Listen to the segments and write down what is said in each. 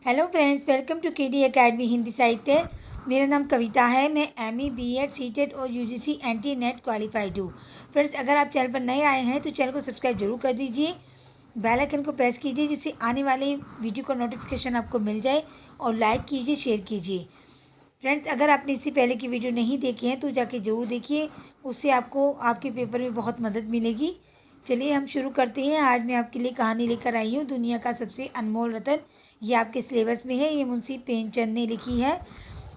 Hello friends, welcome to KD academy Hindi Sahitya. मेरा नाम कविता है। मैं एमए बीएड सीटेट और यूजीसी एंटी नेट क्वालिफाइड हूँ। फ्रेंड्स, अगर आप चैनल पर नए आए हैं तो चैनल को सब्सक्राइब जरूर कर दीजिए, बेल आइकन को प्रेस कीजिए जिससे आने वाले वीडियो का नोटिफिकेशन आपको मिल जाए, और लाइक कीजिए, शेयर कीजिए। फ्रेंड्स, अगर आपने इससे पहले की वीडियो नहीं देखी है तो जाके ज़रूर देखिए, उससे आपको आपके पेपर में बहुत मदद मिलेगी। चलिए हम शुरू करते हैं। आज मैं आपके लिए कहानी लेकर आई हूँ, दुनिया का सबसे अनमोल रतन। ये आपके सिलेबस में है। ये मुंशी प्रेमचंद ने लिखी है।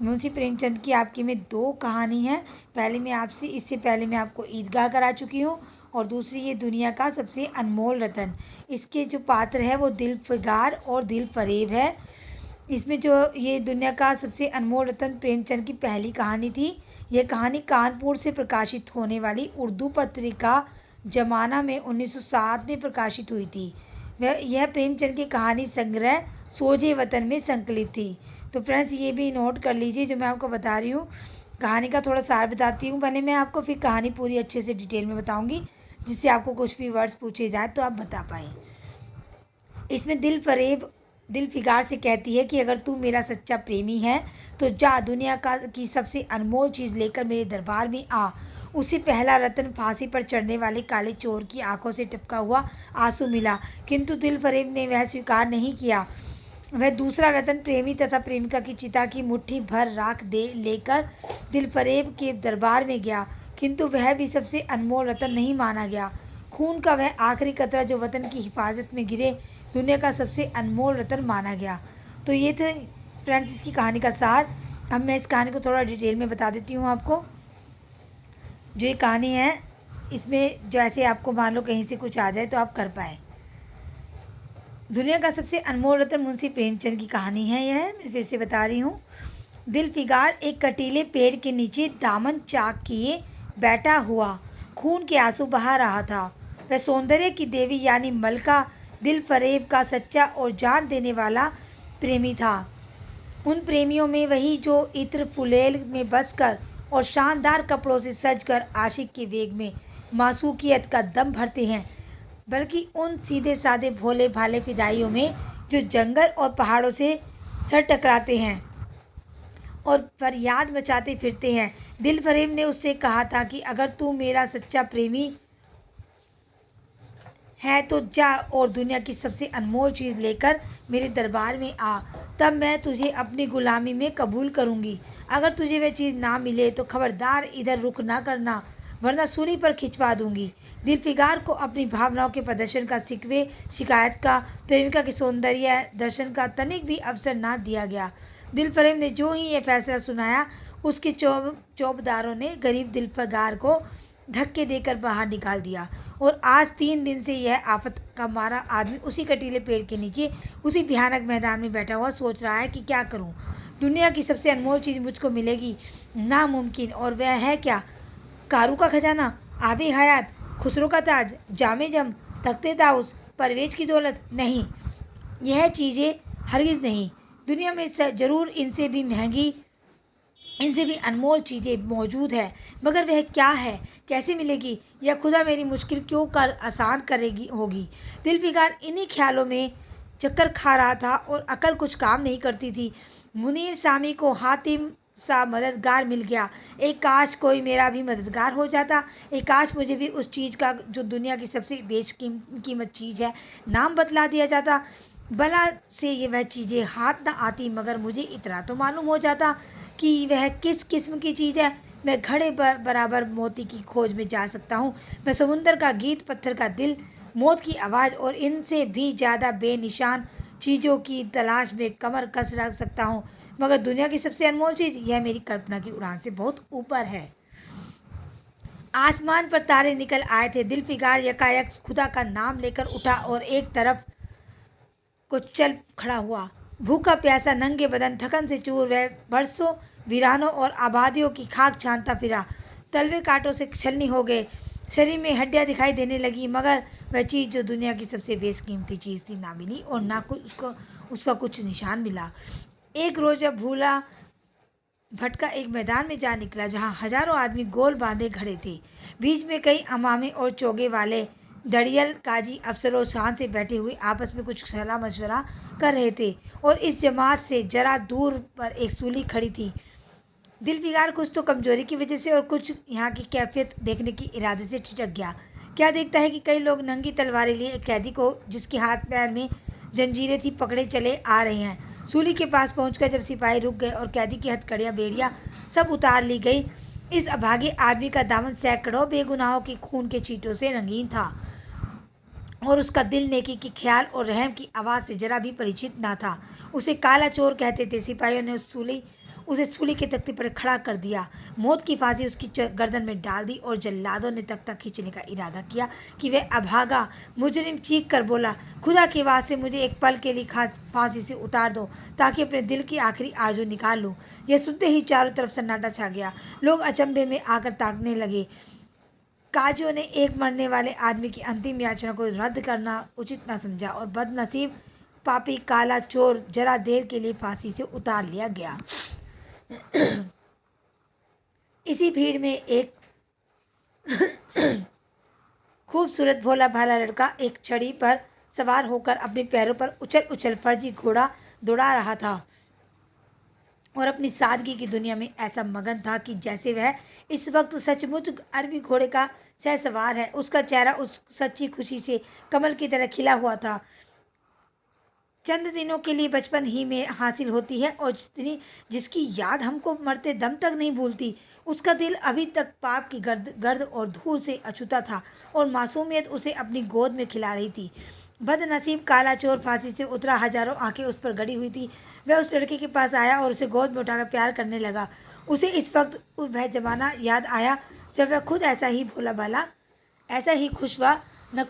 मुंशी प्रेमचंद की आपकी में दो कहानी है। पहले मैं आपसे इससे पहले मैं आपको ईदगाह करा चुकी हूँ, और दूसरी ये दुनिया का सबसे अनमोल रतन। इसके जो पात्र है वो दिल फिगार और दिल फरेब है। इसमें जो ये दुनिया का सबसे अनमोल रतन प्रेमचंद की पहली कहानी थी। यह कहानी कानपुर से प्रकाशित होने वाली उर्दू पत्रिका जमाना में 1907 में प्रकाशित हुई थी। यह प्रेमचंद की कहानी संग्रह सोजे वतन में संकलित थी। तो फ्रेंड्स, ये भी नोट कर लीजिए जो मैं आपको बता रही हूँ। कहानी का थोड़ा सार बताती हूँ पहले मैं आपको, फिर कहानी पूरी अच्छे से डिटेल में बताऊँगी, जिससे आपको कुछ भी वर्ड्स पूछे जाए तो आप बता पाएँ। इसमें दिल फरेब दिल फिगार से कहती है कि अगर तू मेरा सच्चा प्रेमी है तो जा दुनिया का की सबसे अनमोल चीज़ लेकर मेरे दरबार में आ। उसे पहला रतन फांसी पर चढ़ने वाले काले चोर की आंखों से टपका हुआ आंसू मिला, किंतु दिल फरेब ने वह स्वीकार नहीं किया। वह दूसरा रतन प्रेमी तथा प्रेमिका की चिता की मुट्ठी भर राख दे लेकर दिल फरेब के दरबार में गया, किंतु वह भी सबसे अनमोल रतन नहीं माना गया। खून का वह आखिरी कतरा जो वतन की हिफाजत में गिरे दुनिया का सबसे अनमोल रतन माना गया। तो ये थे फ्रेंड्स इसकी कहानी का सार। अब मैं इस कहानी को थोड़ा डिटेल में बता देती हूँ आपको। जो ये कहानी है इसमें जैसे आपको मान लो कहीं से कुछ आ जाए तो आप कर पाए। दुनिया का सबसे अनमोल रतन मुंशी प्रेमचंद की कहानी है। यह मैं फिर से बता रही हूँ। दिल फिगार एक कटीले पेड़ के नीचे दामन चाक किए बैठा हुआ खून के आंसू बहा रहा था। वह सौंदर्य की देवी यानी मलका दिल फरेब का सच्चा और जान देने वाला प्रेमी था। उन प्रेमियों में वही जो इत्र फुलेल में बसकर और शानदार कपड़ों से सजकर आशिक के वेग में मासूकियत का दम भरते हैं, बल्कि उन सीधे साधे भोले भाले फिदाइयों में जो जंगल और पहाड़ों से सर टकराते हैं और फरियाद मचाते फिरते हैं। दिल फरेब ने उससे कहा था कि अगर तू मेरा सच्चा प्रेमी है तो जा और दुनिया की सबसे अनमोल चीज़ लेकर मेरे दरबार में आ, तब मैं तुझे अपनी गुलामी में कबूल करूँगी। अगर तुझे वह चीज़ ना मिले तो खबरदार इधर रुख ना करना, वरना सूली पर खिंचवा दूंगी। दिल फिगार को अपनी भावनाओं के प्रदर्शन का, सिकवे शिकायत का, प्रेमिका के सौंदर्य दर्शन का तनिक भी अवसर ना दिया गया। दिल फरेब ने जो ही ये फैसला सुनाया, उसके चौबदारों ने गरीब दिल फिगार को धक्के देकर बाहर निकाल दिया, और आज 3 दिन से यह आफत का मारा आदमी उसी कटीले पेड़ के नीचे उसी भयानक मैदान में बैठा हुआ सोच रहा है कि क्या करूं। दुनिया की सबसे अनमोल चीज़ मुझको मिलेगी नामुमकिन, और वह है क्या? कारू का खजाना, आबे हयात, खुसरो का ताज, जामे जम, तख्ते ताउस, परवेज की दौलत? नहीं, यह चीज़ें हरगिज़ नहीं। दुनिया में ज़रूर इनसे भी महंगी, इनसे भी अनमोल चीज़ें मौजूद है, मगर वह क्या है, कैसे मिलेगी, या खुदा मेरी मुश्किल क्यों कर आसान करेगी होगी। दिल फिगार इन्हीं ख्यालों में चक्कर खा रहा था और अकल कुछ काम नहीं करती थी। मुनीर सामी को हातिम सा मददगार मिल गया। एक काश कोई मेरा भी मददगार हो जाता। एक काश मुझे भी उस चीज़ का जो दुनिया की सबसे बेशकीमत चीज़ है नाम बतला दिया जाता। भला से ये वह चीज़ें हाथ ना आती, मगर मुझे इतना तो मालूम हो जाता कि वह किस किस्म की चीज़ है। मैं घड़े बराबर मोती की खोज में जा सकता हूँ। मैं समुंदर का गीत, पत्थर का दिल, मौत की आवाज़ और इनसे भी ज़्यादा बेनिशान चीज़ों की तलाश में कमर कस रख सकता हूँ, मगर दुनिया की सबसे अनमोल चीज़ यह मेरी कल्पना की उड़ान से बहुत ऊपर है। आसमान पर तारे निकल आए थे। दिल फिगार यकायक खुदा का नाम लेकर उठा और एक तरफ को चल खड़ा हुआ। भूखा प्यासा, नंगे बदन, थकन से चूर, वह बरसों वीरानों और आबादियों की खाक छानता फिरा। तलवे कांटों से छलनी हो गए, शरीर में हड्डियां दिखाई देने लगी, मगर वह चीज़ जो दुनिया की सबसे बेशकीमती चीज़ थी ना मिली, और ना कुछ उसका कुछ निशान मिला। एक रोज़ जब भूला भटका एक मैदान में जा निकला, जहाँ हजारों आदमी गोल बांधे खड़े थे। बीच में कई अमामे और चोगे वाले दड़ियल काजी अफसरों शान से बैठे हुए आपस में कुछ सलाह मशवरा कर रहे थे और इस जमात से जरा दूर पर एक सूली खड़ी थी। दिलफिकार कुछ तो कमजोरी की वजह से और कुछ यहाँ की कैफियत देखने की इरादे से ठिठक गया। क्या देखता है कि कई लोग नंगी तलवारें लिए एक कैदी को जिसके हाथ पैर में जंजीरें थी पकड़े चले आ रहे हैं। सूली के पास पहुंचकर जब सिपाही रुक गए और कैदी की हथकड़ियाँ बेड़ियाँ सब उतार ली गई, इस अभागे आदमी का दामन सैकड़ों बेगुनाहों के खून के छींटों से रंगीन था और उसका दिल नेकी के ख्याल और रहम की आवाज़ से जरा भी परिचित ना था। उसे काला चोर कहते थे। सिपाहियों ने उसे सूली के तख्ते पर खड़ा कर दिया, मौत की फांसी उसकी गर्दन में डाल दी और जल्लादों ने तख्ता खींचने का इरादा किया कि वह अभागा मुजरिम चीख कर बोला, खुदा के वास्ते मुझे एक पल के लिए फांसी से उतार दो ताकि अपने दिल की आखिरी आरजू निकाल लूँ। यह सुनते ही चारों तरफ सन्नाटा छा गया। लोग अचंभे में आकर ताकने लगे। काजियों ने एक मरने वाले आदमी की अंतिम याचना को रद्द करना उचित न समझा और बदनसीब पापी काला चोर जरा देर के लिए फांसी से उतार लिया गया। इसी भीड़ में एक खूबसूरत भोला भाला लड़का एक छड़ी पर सवार होकर अपने पैरों पर उछल उछल फर्जी घोड़ा दौड़ा रहा था और अपनी सादगी की दुनिया में ऐसा मगन था कि जैसे वह इस वक्त सचमुच अरबी घोड़े का सहसवार है। उसका चेहरा उस सच्ची खुशी से कमल की तरह खिला हुआ था चंद दिनों के लिए बचपन ही में हासिल होती है और जिसकी याद हमको मरते दम तक नहीं भूलती। उसका दिल अभी तक पाप की गर्द और धूल से अछूता था और मासूमियत उसे अपनी गोद में खिला रही थी। बदनसीब काला चोर फांसी से उतरा, हजारों आंखें उस पर गड़ी हुई थी। वह उस लड़के के पास आया और उसे गोद में उठाकर प्यार करने लगा। उसे इस वक्त वह जमाना याद आया जब वह खुद ऐसा ही भोला भाला, ऐसा ही खुश हुआ, न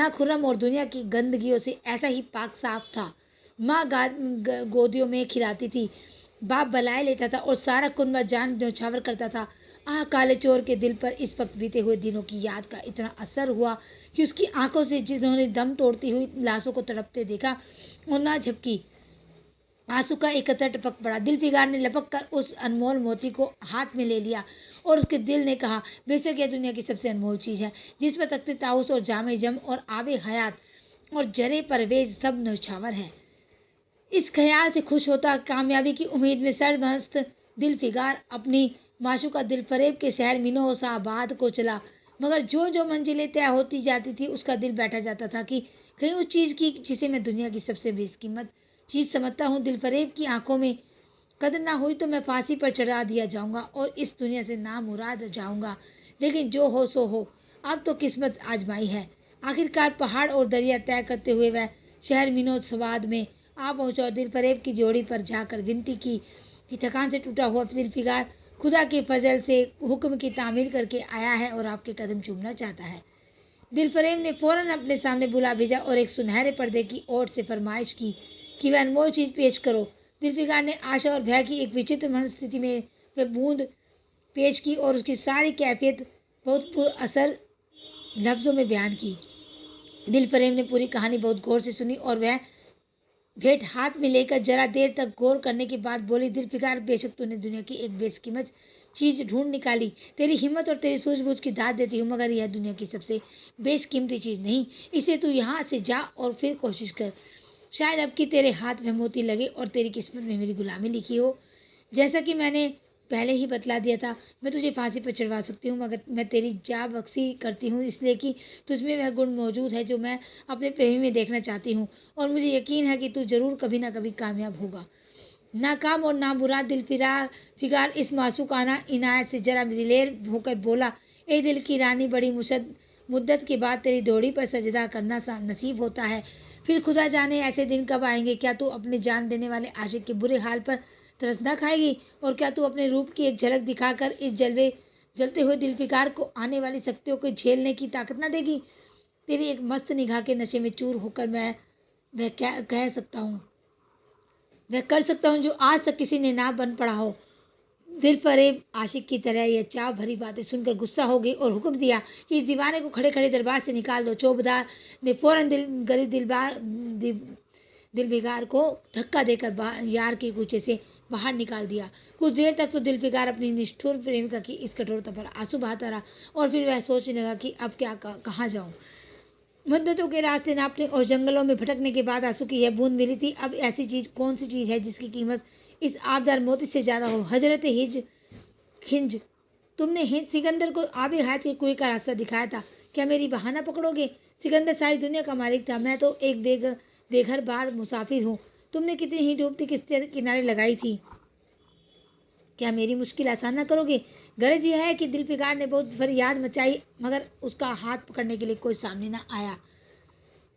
खुर्रम और दुनिया की गंदगियों से ऐसा ही पाक साफ था। माँ गोदियों में खिलाती थी, बाप बलाए लेता था और सारा कुनबा जान न्यौछावर करता था। काले चोर के दिल पर इस वक्त बीते हुए दिनों की याद का इतना असर हुआ कि उसकी आंखों से जिन्होंने दम तोड़ती हुई लाशों को तड़पते देखा और ना झपकी, आंसू का एक कतरा टपक पड़ा। दिलफिकार ने लपक कर उस अनमोल मोती को हाथ में ले लिया और उसके दिल ने कहा, बेशक यह दुनिया की सबसे अनमोल चीज़ है जिस पर तख्ते ताउस और जामे जम और आबे हयात और जरे परवेज सब न्यौछावर है। इस ख्याल से खुश होता, कामयाबी की उम्मीद में सरमस्त दिलफिकार अपनी माशूका दिलफरेब के शहर मिनोसाबाद को चला। मगर जो जो मंजिलें तय होती जाती थी उसका दिल बैठा जाता था कि कहीं उस चीज़ की जिसे मैं दुनिया की सबसे बेशकीमत चीज़ समझता हूँ दिलफरेब की आंखों में कदर ना हुई तो मैं फांसी पर चढ़ा दिया जाऊंगा और इस दुनिया से नामुराद जाऊंगा। लेकिन जो हो सो हो, अब तो किस्मत आजमाई है। आखिरकार पहाड़ और दरिया तय करते हुए वह शहर मिनोसाबाद में आ पहुंचा और दिलफरेब की जोड़ी पर जाकर विनती की कि थकान से टूटा हुआ दिलफिकार खुदा के फजल से हुक्म की तामील करके आया है और आपके कदम चूमना चाहता है। दिलफरेब ने फौरन अपने सामने बुला भेजा और एक सुनहरे पर्दे की ओट से फरमाइश की कि वह अनमोल चीज़ पेश करो। दिलफिकार ने आशा और भय की एक विचित्र मनस्थिति में वह बूंद पेश की और उसकी सारी कैफियत बहुत असर लफ्ज़ों में बयान की। दिलफरेब ने पूरी कहानी बहुत गौर से सुनी और वह भेंट हाथ में लेकर जरा देर तक गौर करने के बाद बोली, दिलफिकार, बेशक तूने दुनिया की एक बेशकीमत चीज़ ढूंढ निकाली। तेरी हिम्मत और तेरी सूझबूझ की दाद देती हूँ, मगर यह दुनिया की सबसे बेशकीमती चीज़ नहीं। इसे तू यहाँ से जा और फिर कोशिश कर। शायद अब कि तेरे हाथ में मोती लगे और तेरी किस्मत में मेरी गुलामी लिखी हो। जैसा कि मैंने पहले ही बतला दिया था, मैं तुझे फांसी पर चढ़वा सकती हूँ, मगर मैं तेरी जा बख्शी करती हूँ इसलिए कि तुझमें वह गुण मौजूद है जो मैं अपने प्रेमी में देखना चाहती हूँ और मुझे यकीन है कि तू जरूर कभी ना कभी कामयाब होगा। नाकाम और नामुराद दिलफिकार इस मासूकाना इनायत से जरा दिलेर होकर बोला, ए दिल की रानी, बड़ी मुद्दत के बाद तेरी डोरी पर सजदा करना नसीब होता है। फिर खुदा जाने ऐसे दिन कब आएंगे। क्या तू अपने जान देने वाले आशिक के बुरे हाल पर तरस ना खाएगी और क्या तू अपने रूप की एक झलक दिखाकर इस जलते हुए दिलफिकार को आने वाली शक्तियों को झेलने की ताकत ना देगी। तेरी एक मस्त निगाह के नशे में चूर होकर मैं वह कह सकता हूँ, वह कर सकता हूँ जो आज तक किसी ने ना बन पड़ा हो। दिलफरेब आशिक की तरह यह चाव भरी बातें सुनकर गुस्सा हो गई और हुक्म दिया कि इस दीवाने को खड़े खड़े दरबार से निकाल दो। चौबदार ने फौरन गरीब दिलफिकार को धक्का देकर यार के कूचे से बाहर निकाल दिया। कुछ देर तक तो दिलफिकार अपनी निष्ठुर प्रेमिका की इस कठोरता पर आंसू बहाता रहा और फिर वह सोचने लगा कि अब क्या कहाँ जाऊँ। मुद्दतों के रास्ते नापने और जंगलों में भटकने के बाद आंसू की यह बूंद मिली थी। अब ऐसी चीज़ कौन सी चीज़ है जिसकी कीमत इस आबदार मोती से ज़्यादा हो। हजरत खिंज, तुमने हिंद सिकंदर को आबे हयात के कुएं का रास्ता दिखाया था, क्या मेरी बहाना पकड़ोगे? सिकंदर सारी दुनिया का मालिक था, मैं तो एक बेघर बार मुसाफिर हूँ। तुमने कितनी ही डूबती किस्तें किनारे लगाई थी, क्या मेरी मुश्किल आसान ना करोगे? गरज यह है कि दिलफिकार ने बहुत फरियाद मचाई मगर उसका हाथ पकड़ने के लिए कोई सामने ना आया।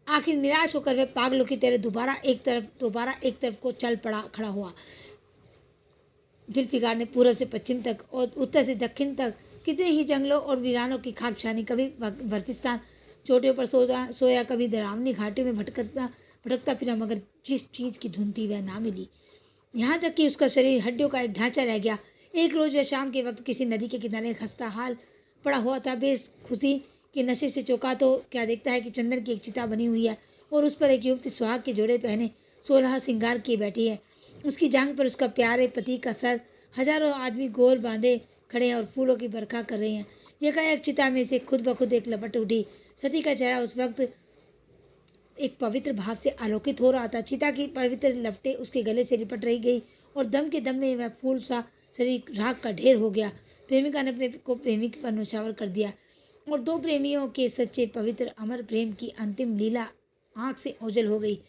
आखिर निराश होकर वह पागलों की तरह दोबारा एक तरफ को चल पड़ा खड़ा हुआ। दिलफिकार ने पूर्व से पश्चिम तक और उत्तर से दक्षिण तक कितने ही जंगलों और वीरानों की खाक छानी, कभी बर्फिस्तान चोटियों पर सोया, कभी डरावनी घाटियों में भटकता फिरा, मगर जिस चीज़ की धुन थी वह ना मिली। यहाँ तक कि उसका शरीर हड्डियों का एक ढांचा रह गया। एक रोज़ वह शाम के वक्त किसी नदी के किनारे खस्ता हाल पड़ा हुआ था। बेखुशी के नशे से चौंका तो क्या देखता है कि चंदन की एक चिता बनी हुई है और उस पर एक युवती सुहाग के जोड़े पहने 16 श्रृंगार किए बैठी है। उसकी जांघ पर उसका प्यारे पति का सर, हजारों आदमी गोल बांधे खड़े हैं और फूलों की बरखा कर रहे हैं। एकाएक चिता में से खुद ब खुद एक लपट उठी। सती का चेहरा उस वक्त एक पवित्र भाव से आलोकित हो रहा था। चिता की पवित्र लपटें उसके गले से लिपट रही गई और दम के दम में वह फूल सा शरीर राख का ढेर हो गया। प्रेमिका ने अपने को प्रेमिक पर न्यौछावर कर दिया और दो प्रेमियों के सच्चे पवित्र अमर प्रेम की अंतिम लीला आंख से ओझल हो गई।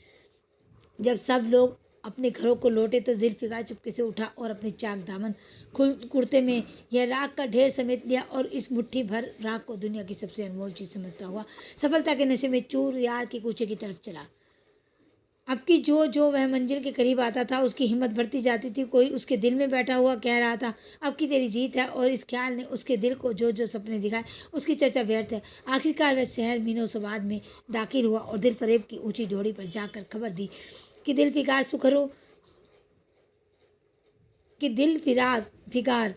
जब सब लोग अपने घरों को लौटे तो दिलफिकार चुपके से उठा और अपने चाक दामन कुर्ते में यह राख का ढेर समेट लिया और इस मुट्ठी भर राख को दुनिया की सबसे अनमोल चीज़ समझता हुआ सफलता के नशे में चूर यार के कूचे की तरफ चला। अब की जो वह मंजिल के करीब आता था उसकी हिम्मत बढ़ती जाती थी। कोई उसके दिल में बैठा हुआ कह रहा था, अब की तेरी जीत है, और इस ख्याल ने उसके दिल को जो सपने दिखाए उसकी चर्चा व्यर्थ है। आखिरकार वह शहर मीनोसवाद में दाखिल हुआ और दिल फरेब की ऊंची डोरी पर जाकर खबर दी कि फिगार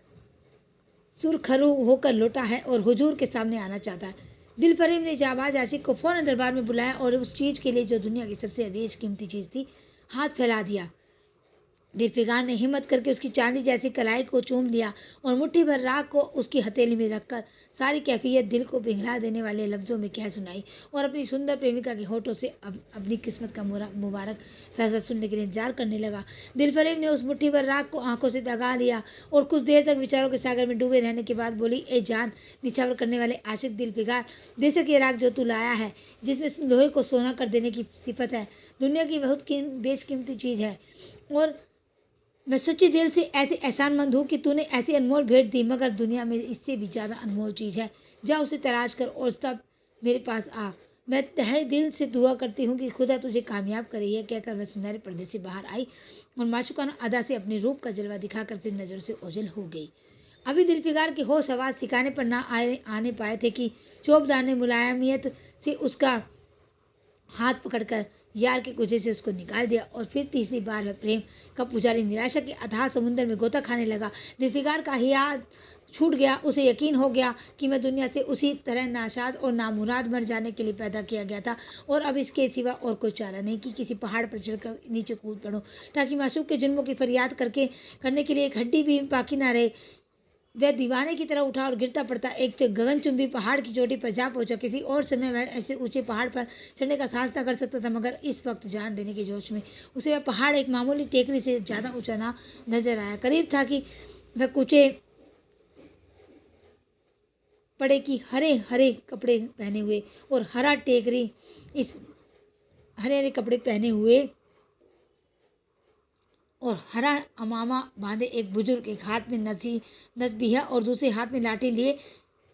सुरखरू होकर लौटा है और हुजूर के सामने आना चाहता है। दिलफरेब ने जाबाज आशिक को फौरन दरबार में बुलाया और उस चीज़ के लिए जो दुनिया की सबसे बेशकीमती चीज़ थी हाथ फैला दिया। दिलफिकार ने हिम्मत करके उसकी चांदी जैसी कलाई को चूम लिया और मुट्ठी भर राख को उसकी हथेली में रखकर सारी कैफियत दिल को पिघला देने वाले लफ्ज़ों में कह सुनाई और अपनी सुंदर प्रेमिका के होठों से अपनी किस्मत का मुबारक फैसला सुनने के लिए इंतजार करने लगा। दिलफरेब ने उस मुट्ठी भर राख को आंखों से दगा लिया और कुछ देर तक विचारों के सागर में डूबे रहने के बाद बोली, ए जान निछावर करने वाले आशिक दिलफिकार, बेशक ये राख जो तू लाया है, जिसमें लोहे को सोना कर देने की सिफत है, दुनिया की बहुत बेशकीमती चीज़ है और मैं सच्चे दिल से ऐसे एहसानमंद हूँ कि तूने ऐसी अनमोल भेंट दी, मगर दुनिया में इससे भी ज़्यादा अनमोल चीज़ है। जा उसे तलाश कर और तब मेरे पास आ। मैं तहे दिल से दुआ करती हूँ कि खुदा तुझे कामयाब करे। यह कहकर वह सुनहरे पर्दे से बाहर आई और माशूकाना अदा से अपने रूप का जलवा दिखाकर फिर नज़रों से ओझल हो गई। अभी दिलफिकार के होश आवाज़ ठिकाने पर ना आने पाए थे कि चौबदार ने मुलायमियत से उसका हाथ पकड़कर यार के कुजे से उसको निकाल दिया और फिर तीसरी बार वह प्रेम का पुजारी निराशा के अथाह समुद्र में गोता खाने लगा। दिलफिकार का हियाद छूट गया। उसे यकीन हो गया कि मैं दुनिया से उसी तरह नाशाद और नामुराद मर जाने के लिए पैदा किया गया था और अब इसके सिवा और कोई चारा नहीं कि किसी पहाड़ पर चढ़कर नीचे कूद पड़ूं ताकि मासूक के जुल्मों की फरियाद करने के लिए एक हड्डी भी बाकी ना रहे। वह दीवाने की तरह उठा और गिरता पड़ता एक गगनचुंबी पहाड़ की चोटी पर जा पहुंचा। किसी और समय वह ऐसे ऊंचे पहाड़ पर चढ़ने का साहस न कर सकता था, मगर इस वक्त जान देने के जोश में उसे वह पहाड़ एक मामूली टेकरी से ज़्यादा ऊंचा ना नजर आया। करीब था कि वह कूचे पड़े कि हरे हरे कपड़े पहने हुए और हरा टेकरी इस हरे हरे कपड़े पहने हुए और हरा अमामा बांधे एक बुजुर्ग एक हाथ में नसबिया और दूसरे हाथ में लाठी लिए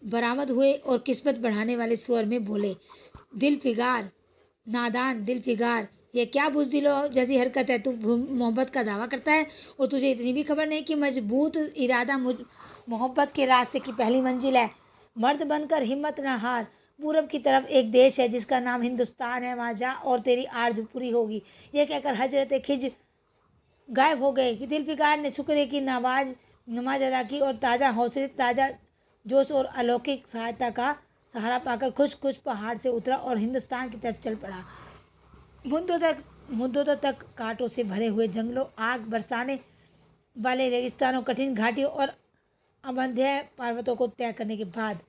बरामद हुए और किस्मत बढ़ाने वाले स्वर में बोले, दिलफिकार, नादान दिलफिकार, यह क्या बुज़दिलों जैसी हरकत है? तू मोहब्बत का दावा करता है और तुझे इतनी भी खबर नहीं कि मजबूत इरादा मोहब्बत के रास्ते की पहली मंजिल है। मर्द बनकर हिम्मत न हार। पूरब की तरफ एक देश है जिसका नाम हिंदुस्तान है, वहाँ जा और तेरी आरज़ू पूरी होगी। यह कहकर हजरत खिज गायब हो गए। दिलफिकार ने शुक्र की नमाज अदा की और ताज़ा हौसले, ताज़ा जोश और अलौकिक सहायता का सहारा पाकर खुश खुश पहाड़ से उतरा और हिंदुस्तान की तरफ चल पड़ा। मुद्दों तक मुद्दतों तक कांटों से भरे हुए जंगलों, आग बरसाने वाले रेगिस्तानों, कठिन घाटियों और अमंध्य पर्वतों को तय करने के बाद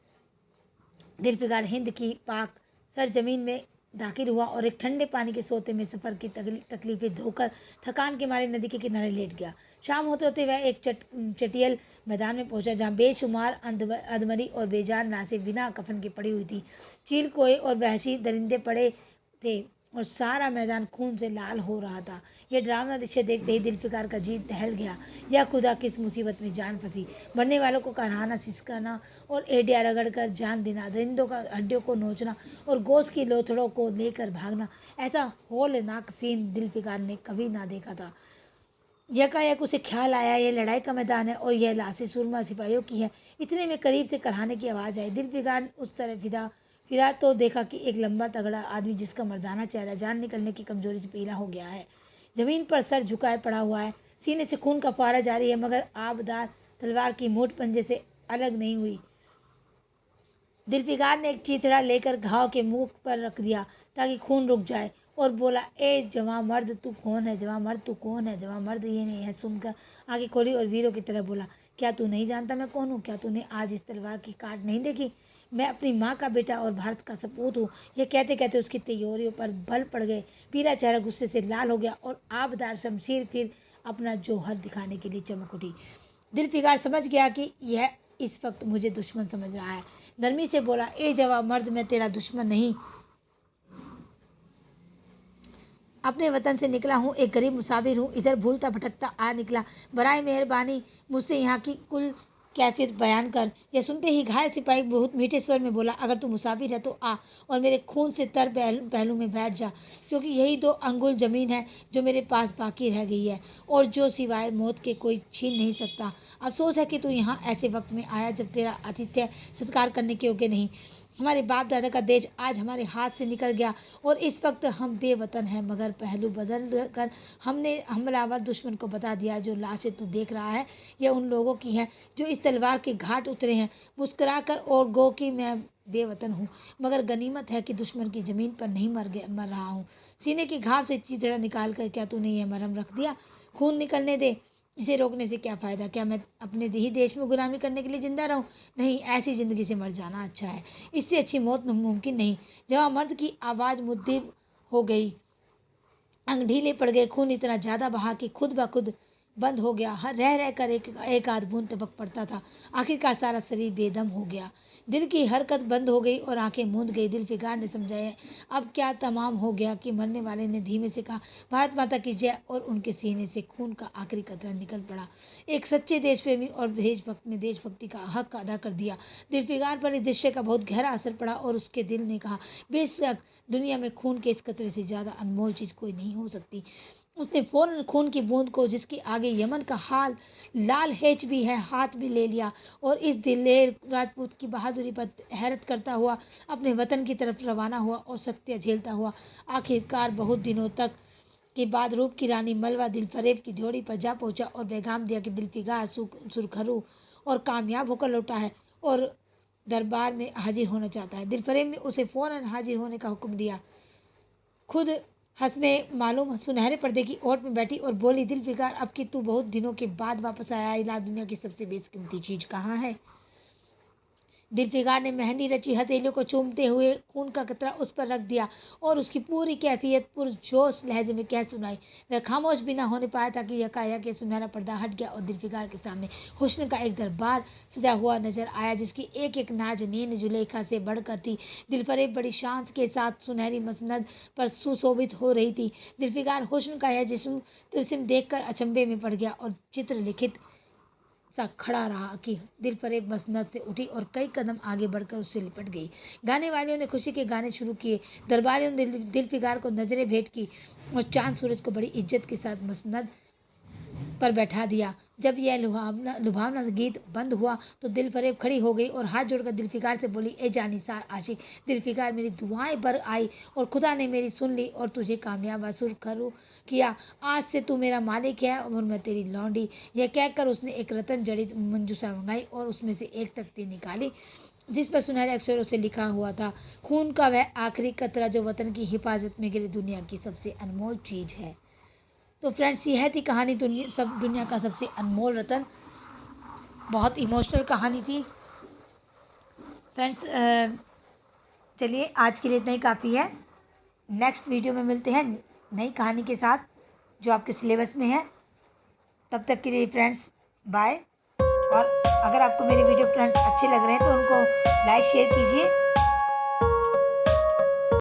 दिलफिगार हिंद की पाक सरजमीन में दाखिल हुआ और एक ठंडे पानी के सोते में सफ़र की तकलीफें धोकर थकान के मारे नदी के किनारे लेट गया। शाम होते होते वह एक चटियल मैदान में पहुंचा, जहां बेशुमार अधमरी और बेजान लाशें बिना कफन के पड़ी हुई थी। चील कोए और वहशी दरिंदे पड़े थे और सारा मैदान खून से लाल हो रहा था। यह डरावना दृश्य देखते ही दिलफिकार का जी दहल गया। यह खुदा किस मुसीबत में जान फंसी। मरने वालों को कराहना, सिसकाना और एडिया रगड़ कर जान देना, दरिंदों का हड्डियों को नोचना और गोश्त की लोथड़ों को लेकर भागना, ऐसा होलनाक सीन दिलफिकार ने कभी ना देखा था। यकायक उसे ख्याल आया, यह लड़ाई का मैदान है और यह लाशें सुरमा सिपाहियों की है। इतने में करीब से कराहने की आवाज़ आई। दिलफिकार उस तरफ फिरा तो देखा कि एक लंबा तगड़ा आदमी, जिसका मर्दाना चेहरा जान निकलने की कमजोरी से पीला हो गया है, जमीन पर सर झुकाए पड़ा हुआ है। सीने से खून का फुहारा जारी है, मगर आबदार तलवार की मोट पंजे से अलग नहीं हुई। दिलफिकार ने एक चीथड़ा लेकर घाव के मुंह पर रख दिया ताकि खून रुक जाए और बोला, ए जवां मर्द तू कौन है? जवां मर्द तू कौन है? जवां मर्द ये नहीं है। सुनकर आंखें खोली और वीरों की तरह बोला, क्या तू नहीं जानता मैं कौन हूँ? क्या तूने आज इस तलवार की काट नहीं देखी? मैं अपनी माँ का बेटा और भारत का सपूत हूँ। यह कहते कहते उसकी तैयारियों पर बल पड़ गए। पीला चेहरा गुस्से से लाल हो गया और आबदार शमशीर फिर अपना जौहर दिखाने के लिए चमक उठी। दिलफिकार समझ गया कि यह इस वक्त मुझे दुश्मन समझ रहा है। नरमी से बोला, ए जवां मर्द, मैं तेरा दुश्मन नहीं, अपने वतन से निकला हूँ, एक गरीब मुसाफिर हूँ, इधर भूलता भटकता आ निकला। बराए मेहरबानी मुझसे यहाँ की कुल कैफियत बयान कर। यह सुनते ही घायल सिपाही बहुत मीठे स्वर में बोला, अगर तू मुसाफिर है तो आ और मेरे खून से तर पहलू में बैठ जा, क्योंकि यही 2 अंगुल ज़मीन है जो मेरे पास बाकी रह गई है और जो सिवाय मौत के कोई छीन नहीं सकता। अफसोस है कि तू यहाँ ऐसे वक्त में आया जब तेरा आतिथ्य सत्कार करने के योग्य नहीं। हमारे बाप दादा का देश आज हमारे हाथ से निकल गया और इस वक्त हम बेवतन हैं, मगर पहलू बदल कर हमने हमलावर दुश्मन को बता दिया, जो लाशें तू देख रहा है यह उन लोगों की हैं जो इस तलवार के घाट उतरे हैं। मुस्कुरा कर और गो कि मैं बेवतन हूँ, मगर गनीमत है कि दुश्मन की ज़मीन पर नहीं मर रहा हूँ। सीने की घाव से चीथड़ा निकाल कर, क्या तूने यह मरहम रख दिया? खून निकलने दे, इसे रोकने से क्या फ़ायदा? क्या मैं अपने ही देश में गुलामी करने के लिए ज़िंदा रहूं? नहीं, ऐसी ज़िंदगी से मर जाना अच्छा है, इससे अच्छी मौत मुमकिन नहीं। जवां मर्द की आवाज़ मुद्दे हो गई, अंग ढीले पड़ गए, खून इतना ज़्यादा बहा कि खुद ब खुद बंद हो गया। रह रह कर एक आध बूंद टपक पड़ता था। आखिरकार सारा शरीर बेदम हो गया, दिल की हरकत बंद हो गई और आंखें मूंद गई। दिलफिकार ने समझाया अब क्या तमाम हो गया कि मरने वाले ने धीमे से कहा, भारत माता की जय, और उनके सीने से खून का आखिरी कतरा निकल पड़ा। एक सच्चे देशप्रेमी और देशभक्त ने देशभक्ति का हक अदा कर दिया। दिलफिकार पर इस दृश्य का बहुत गहरा असर पड़ा और उसके दिल ने कहा, बेशक दुनिया में खून के इस कतरे से ज़्यादा अनमोल चीज़ कोई नहीं हो सकती। उसने फौरन खून की बूंद को, जिसके आगे यमन का हाल लाल हेच भी है, हाथ में ले लिया और इस दिलेर राजपूत की बहादुरी पर हैरत करता हुआ अपने वतन की तरफ रवाना हुआ और सख्तियाँ झेलता हुआ आखिरकार बहुत दिनों तक के बाद रूप की रानी मलवा दिलफरेब की ड्योढ़ी पर जा पहुंचा और पैगाम दिया कि दिलफिकार सुरखरू और कामयाब होकर लौटा है और दरबार में हाजिर होना चाहता है। दिलफरेब ने उसे फौरन हाजिर होने का हुक्म दिया। खुद हंस मालूम सुनहरे पर्दे की ओट में बैठी और बोली, दिलफिकार, अब कि तू बहुत दिनों के बाद वापस आया, इला दुनिया की सबसे बेशकीमती चीज़ कहाँ है? दिलफिकार ने मेहंदी रची हथेलियों को चूमते हुए खून का कतरा उस पर रख दिया और उसकी पूरी कैफियत पुरजोश लहजे में कह सुनाई। वह खामोश भी ना होने पाया था कि यकायक सुनहरा पर्दा हट गया और दिलफिकार के सामने हुस्न का एक दरबार सजा हुआ नजर आया, जिसकी एक एक नाजनीन जुलेखा से बढ़कर थी। दिलफरेब बड़ी शान के साथ सुनहरी मसनद पर सुशोभित हो रही थी। दिलफिकार हुस्न का यह तिलस्म देखकर अचंभे में पड़ गया और चित्र लिखित सा खड़ा रहा कि दिलफरेब मसनद से उठी और कई कदम आगे बढ़कर उससे लिपट गई। गाने वालियों ने खुशी के गाने शुरू किए। दरबारियों ने दिलफिकार को नजरें भेंट की और चांद सूरज को बड़ी इज्जत के साथ मसनद पर बैठा दिया। जब यह लुभावना गीत बंद हुआ तो दिलफरेब खड़ी हो गई और हाथ जोड़कर दिलफिकार से बोली, ए जानिसार आशिक दिलफिकार, मेरी दुआएं बर आई और खुदा ने मेरी सुन ली और तुझे कामयाब व सुरखरू किया। आज से तू मेरा मालिक है और मैं तेरी लौंडी। यह कहकर उसने एक रतन जड़ित मंजूसा मंगाई और उसमें से एक तख्ती निकाली जिस पर सुनहरे अक्षरों से लिखा हुआ था, खून का वह आखिरी कतरा जो वतन की हिफाजत में गिरे दुनिया की सबसे अनमोल चीज़ है। तो फ्रेंड्स, यह थी कहानी दुनिया का सबसे अनमोल रतन। बहुत इमोशनल कहानी थी फ्रेंड्स। चलिए, आज के लिए इतना ही काफ़ी है। नेक्स्ट वीडियो में मिलते हैं नई कहानी के साथ जो आपके सिलेबस में है। तब तक के लिए फ्रेंड्स, बाय। और अगर आपको मेरे वीडियो फ्रेंड्स अच्छे लग रहे हैं तो उनको लाइक शेयर कीजिए